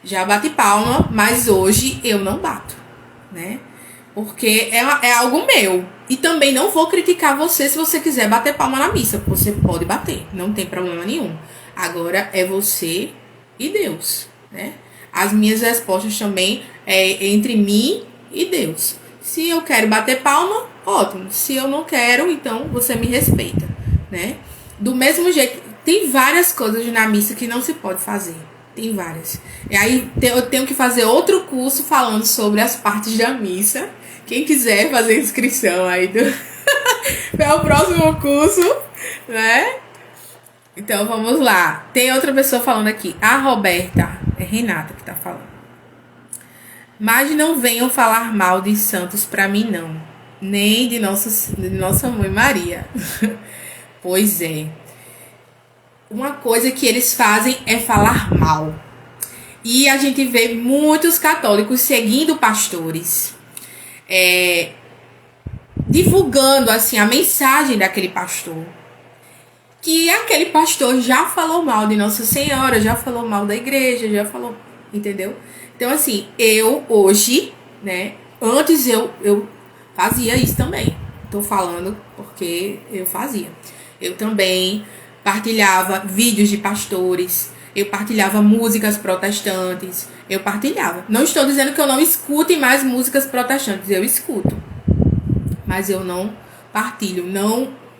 Já bati palma, mas hoje eu não bato, né? Porque é algo meu. E também não vou criticar você se você quiser bater palma na missa. Você pode bater, não tem problema nenhum. Agora é você e Deus, né? As minhas respostas também é entre mim e Deus. Se eu quero bater palma, ótimo. Se eu não quero, então você me respeita, né? Do mesmo jeito, tem várias coisas na missa que não se pode fazer. Tem várias. E aí eu tenho que fazer outro curso falando sobre as partes da missa. Quem quiser fazer inscrição aí é o próximo curso, né? Então vamos lá. Tem outra pessoa falando aqui. A Roberta. É Renata que tá falando. Mas não venham falar mal de santos pra mim, não. Nem de nossa mãe Maria. Pois é. Uma coisa que eles fazem é falar mal. E a gente vê muitos católicos seguindo pastores. Divulgando assim a mensagem daquele pastor. Que aquele pastor já falou mal de Nossa Senhora, já falou mal da igreja, já falou, entendeu? Então, assim, eu hoje, né, antes eu fazia isso também. Tô falando porque eu fazia. Eu também partilhava vídeos de pastores, eu partilhava músicas protestantes, eu partilhava. Não estou dizendo que eu não escute mais músicas protestantes, eu escuto. Mas eu não partilho,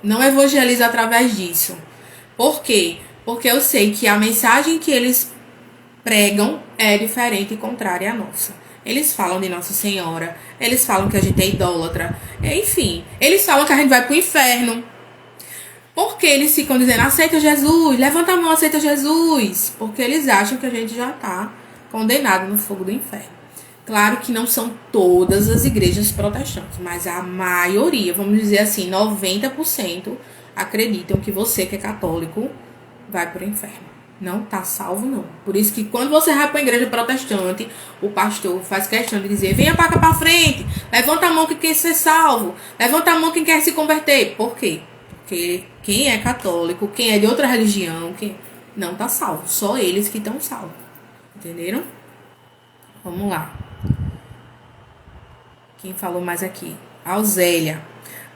não evangelizo através disso. Por quê? Porque eu sei que a mensagem que eles pregam é diferente e contrária à nossa. Eles falam de Nossa Senhora, eles falam que a gente é idólatra, enfim, eles falam que a gente vai pro inferno. Porque eles ficam dizendo, aceita Jesus, levanta a mão, aceita Jesus. Porque eles acham que a gente já tá condenado no fogo do inferno. Claro que não são todas as igrejas protestantes, mas a maioria, vamos dizer assim, 90% acreditam que você que é católico vai para o inferno. Não tá salvo, não. Por isso que quando você vai para a igreja protestante, o pastor faz questão de dizer, venha para cá para frente, levanta a mão quem quer ser salvo, levanta a mão quem quer se converter. Por quê? Porque quem é católico, quem é de outra religião, quem não tá salvo. Só eles que estão salvos. Entenderam? Vamos lá. Quem falou mais aqui? Alzélia.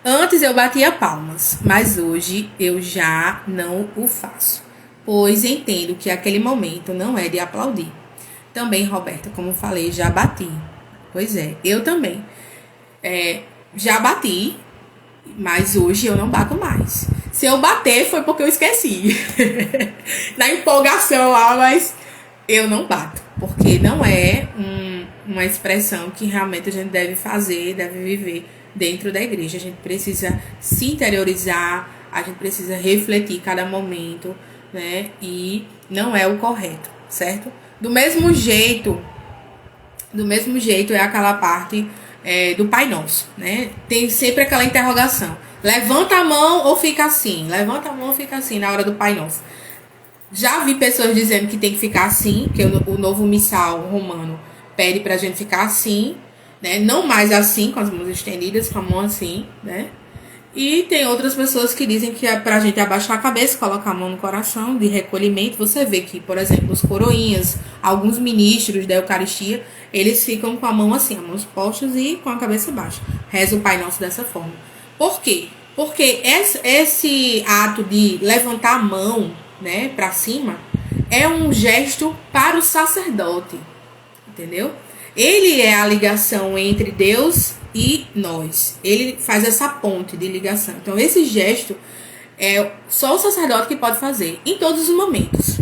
Antes eu batia palmas, mas hoje eu já não o faço, pois entendo que aquele momento não é de aplaudir. Também, Roberta, como falei, já bati. Pois é, eu também. Já bati, mas hoje eu não bato mais. Se eu bater foi porque eu esqueci. Na empolgação lá, mas eu não bato. Porque não é uma expressão que realmente a gente deve fazer, deve viver dentro da igreja. A gente precisa se interiorizar, a gente precisa refletir cada momento, né? E não é o correto, certo? Do mesmo jeito é aquela parte do Pai Nosso, né? Tem sempre aquela interrogação. Levanta a mão ou fica assim. Levanta a mão ou fica assim na hora do Pai Nosso. Já vi pessoas dizendo que tem que ficar assim, que o novo missal romano pede pra gente ficar assim, né? Não mais assim, com as mãos estendidas, com a mão assim, né? E tem outras pessoas que dizem que é pra gente abaixar a cabeça, colocar a mão no coração, de recolhimento. Você vê que, por exemplo, os coroinhas, alguns ministros da Eucaristia, eles ficam com a mão assim, as mãos postas e com a cabeça baixa. Reza o Pai Nosso dessa forma. Por quê? Porque esse ato de levantar a mão, né, para cima, é um gesto para o sacerdote, entendeu? Ele é a ligação entre Deus e nós. Ele faz essa ponte de ligação. Então, esse gesto é só o sacerdote que pode fazer em todos os momentos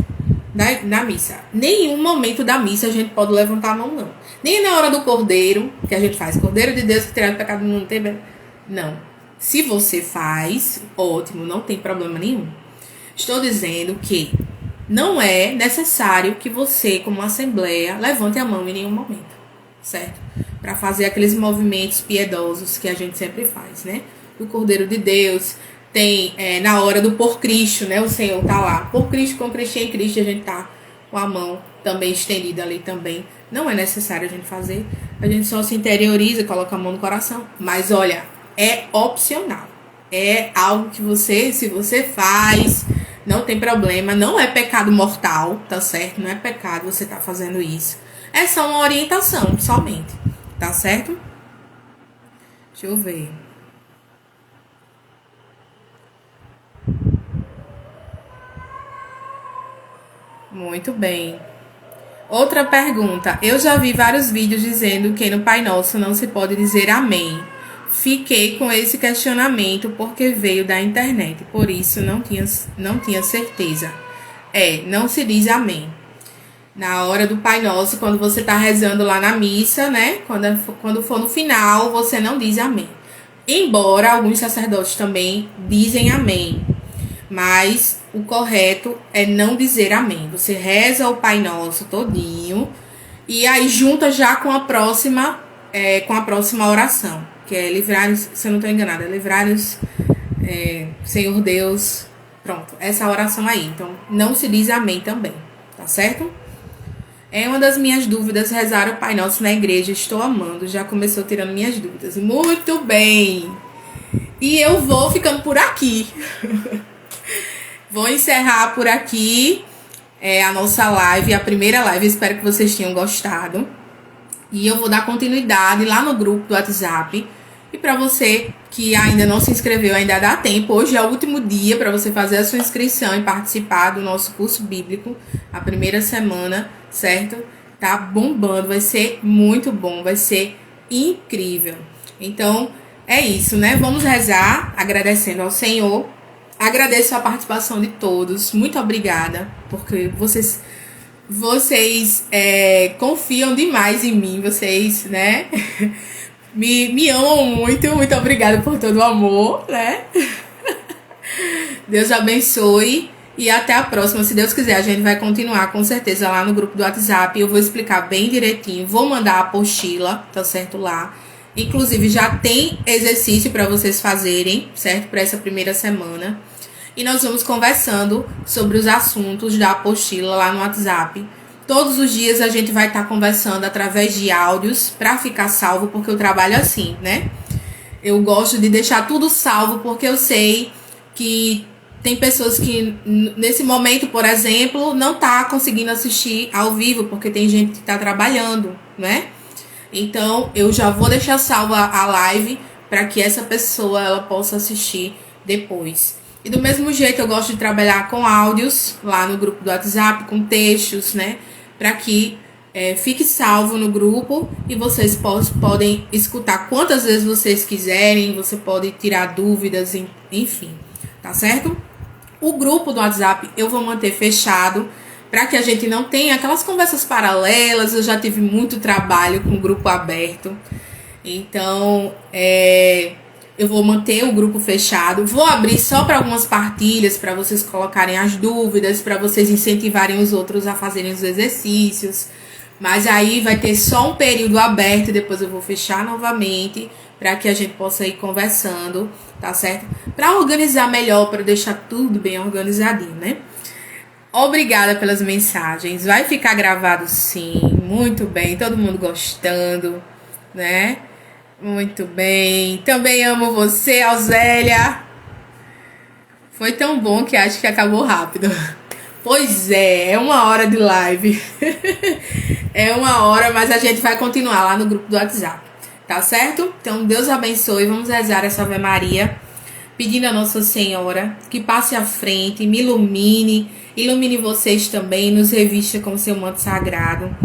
da missa. Nenhum momento da missa a gente pode levantar a mão, não. Nem na hora do cordeiro, que a gente faz. Cordeiro de Deus que tira o pecado do mundo. Não. Se você faz, ótimo, não tem problema nenhum. Estou dizendo que não é necessário que você, como assembleia, levante a mão em nenhum momento, certo? Para fazer aqueles movimentos piedosos que a gente sempre faz, né? Do Cordeiro de Deus, tem na hora do por Cristo, né? O Senhor tá lá, por Cristo, com Cristo e em Cristo, a gente tá com a mão também estendida ali também. Não é necessário a gente fazer, a gente só se interioriza, coloca a mão no coração. Mas olha, é opcional. É algo que você, se você faz, não tem problema, não é pecado mortal, tá certo? Não é pecado você tá fazendo isso. É só uma orientação, somente, tá certo? Deixa eu ver. Muito bem. Outra pergunta. Eu já vi vários vídeos dizendo que no Pai Nosso não se pode dizer amém. Fiquei com esse questionamento porque veio da internet, por isso não tinha certeza. Não se diz amém. Na hora do Pai Nosso, quando você está rezando lá na missa, né? Quando for no final, você não diz amém. Embora alguns sacerdotes também dizem amém. Mas o correto é não dizer amém. Você reza o Pai Nosso todinho e aí junta já com a próxima oração. Que é livrar-nos, se eu não estou enganada, livrar-nos, Senhor Deus. Pronto, essa oração aí. Então, não se diz amém também, tá certo? É uma das minhas dúvidas, rezar o Pai Nosso na igreja. Estou amando, já começou tirando minhas dúvidas. Muito bem! E eu vou ficando por aqui. Vou encerrar por aqui a nossa live, a primeira live. Espero que vocês tenham gostado. E eu vou dar continuidade lá no grupo do WhatsApp. E para você que ainda não se inscreveu, ainda dá tempo. Hoje é o último dia para você fazer a sua inscrição e participar do nosso curso bíblico. A primeira semana, certo? Tá bombando, vai ser muito bom, vai ser incrível. Então, é isso, né? Vamos rezar agradecendo ao Senhor. Agradeço a participação de todos. Muito obrigada, porque vocês confiam demais em mim, vocês, né? Me amam muito, muito obrigada por todo o amor, né? Deus abençoe e até a próxima. Se Deus quiser, a gente vai continuar com certeza lá no grupo do WhatsApp. Eu vou explicar bem direitinho, vou mandar a apostila, tá certo, lá. Inclusive já tem exercício para vocês fazerem, certo? Para essa primeira semana. E nós vamos conversando sobre os assuntos da apostila lá no WhatsApp. Todos os dias a gente vai estar conversando através de áudios para ficar salvo, porque eu trabalho assim, né? Eu gosto de deixar tudo salvo, porque eu sei que tem pessoas que nesse momento, por exemplo, não tá conseguindo assistir ao vivo, porque tem gente que tá trabalhando, né? Então, eu já vou deixar salva a live para que essa pessoa ela possa assistir depois. E do mesmo jeito, eu gosto de trabalhar com áudios lá no grupo do WhatsApp, com textos, né? Para que fique salvo no grupo e vocês podem escutar quantas vezes vocês quiserem, você pode tirar dúvidas, enfim, tá certo? O grupo do WhatsApp eu vou manter fechado para que a gente não tenha aquelas conversas paralelas. Eu já tive muito trabalho com o grupo aberto, então eu vou manter o grupo fechado. Vou abrir só para algumas partilhas, para vocês colocarem as dúvidas, para vocês incentivarem os outros a fazerem os exercícios, Mas aí vai ter só um período aberto e depois eu vou fechar novamente para que a gente possa ir conversando, tá certo? Para organizar melhor, para deixar tudo bem organizadinho, né? Obrigada pelas mensagens. Vai ficar gravado sim. Muito bem. Todo mundo gostando, né? Muito bem. Também amo você, Alzélia. Foi tão bom que acho que acabou rápido. Pois é 1 hora de live. É 1 hora, mas a gente vai continuar lá no grupo do WhatsApp. Tá certo? Então, Deus abençoe. Vamos rezar essa Ave Maria, pedindo a Nossa Senhora que passe à frente, me ilumine vocês também, nos revista com seu manto sagrado,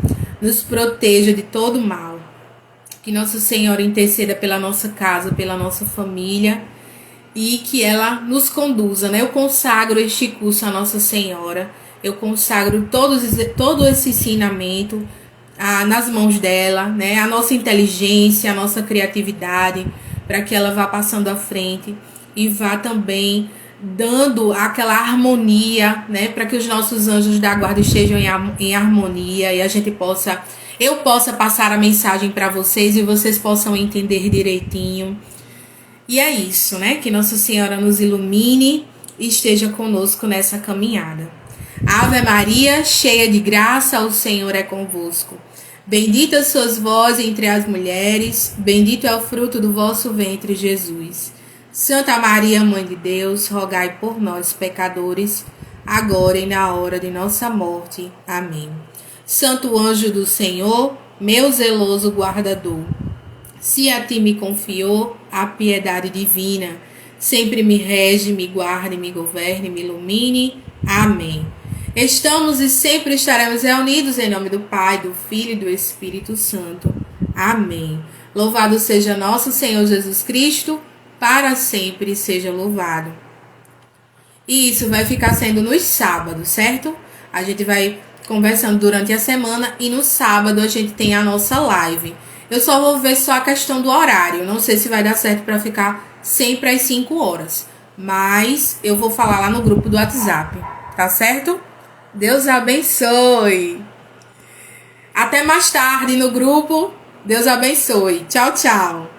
nos proteja de todo mal. Que Nossa Senhora interceda pela nossa casa, pela nossa família e que ela nos conduza, né? Eu consagro este curso à Nossa Senhora, eu consagro todo esse ensinamento nas mãos dela, né? A nossa inteligência, a nossa criatividade, para que ela vá passando à frente e vá também dando aquela harmonia, né? Para que os nossos anjos da guarda estejam em harmonia e eu possa passar a mensagem para vocês e vocês possam entender direitinho. E é isso, né? Que Nossa Senhora nos ilumine e esteja conosco nessa caminhada. Ave Maria, cheia de graça, o Senhor é convosco. Bendita sois vós entre as mulheres, bendito é o fruto do vosso ventre, Jesus. Santa Maria, Mãe de Deus, rogai por nós, pecadores, agora e na hora de nossa morte. Amém. Santo anjo do Senhor, meu zeloso guardador, se a ti me confiou a piedade divina, sempre me rege, me guarde, me governe, me ilumine. Amém. Estamos e sempre estaremos reunidos em nome do Pai, do Filho e do Espírito Santo. Amém. Louvado seja nosso Senhor Jesus Cristo, para sempre seja louvado. E isso vai ficar sendo nos sábados, certo? A gente vai conversando durante a semana e no sábado a gente tem a nossa live. Eu só vou ver só a questão do horário. Não sei se vai dar certo para ficar sempre às 5 horas. Mas eu vou falar lá no grupo do WhatsApp. Tá certo? Deus abençoe. Até mais tarde no grupo. Deus abençoe. Tchau, tchau.